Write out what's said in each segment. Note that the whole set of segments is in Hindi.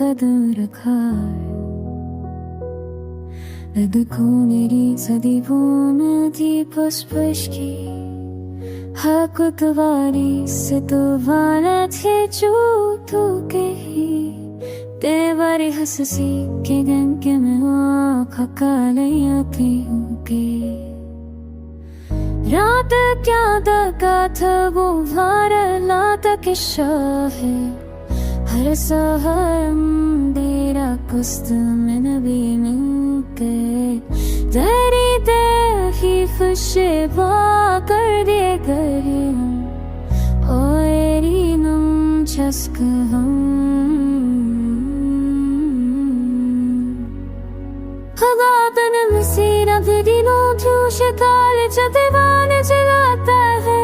कदम रखा देखो मेरी सदीबों थी पुष्पश की हक तुम्हारी से तो वाला थे जो तू के ही तेवारी हंसी के गन के मैं खकालिया पीऊं के रात क्या दगा था वो वारला तक है हर सहर तेरा कुस्त में नबी मिलके तेरी ही खुशे बा कर दे करें ओरी नम चस्क हम खुदा तन मसीना भी दिनों जोश काल जदीवान जलाता है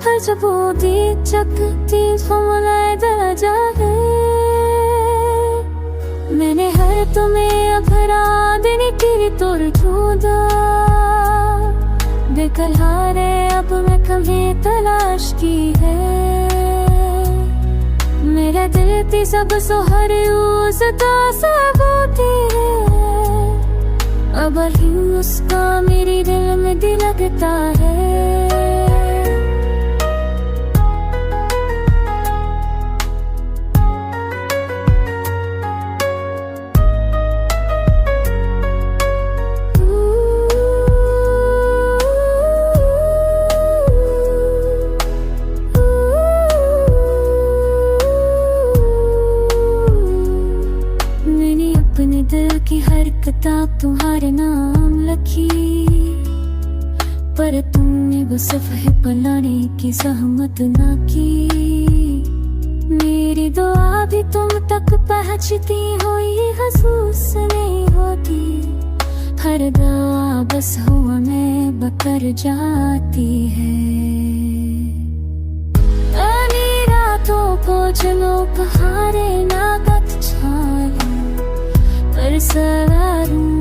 हर चपोती चकती फमलाए दराजा है मैंने हर तुम्हें अपराध निकली तोड़ छूदा बेकल हारे अब मैं कभी तलाश की है मेरा दिल थी सब सोहर उसका सबूती है अब ही उसका मेरी दिल में दिल लगता है दिल की हर किताब तुम्हारे नाम लिखी पर तुमने वो सफ़े पढ़ने की ज़हमत ना की मेरी दुआ भी तुम तक पहुँचती हो ये महसूस नहीं होती हर दुआ बस हुआ में बकर जाती है अनी रातों को चलो पहाड़े नागत छाया पर सवारूं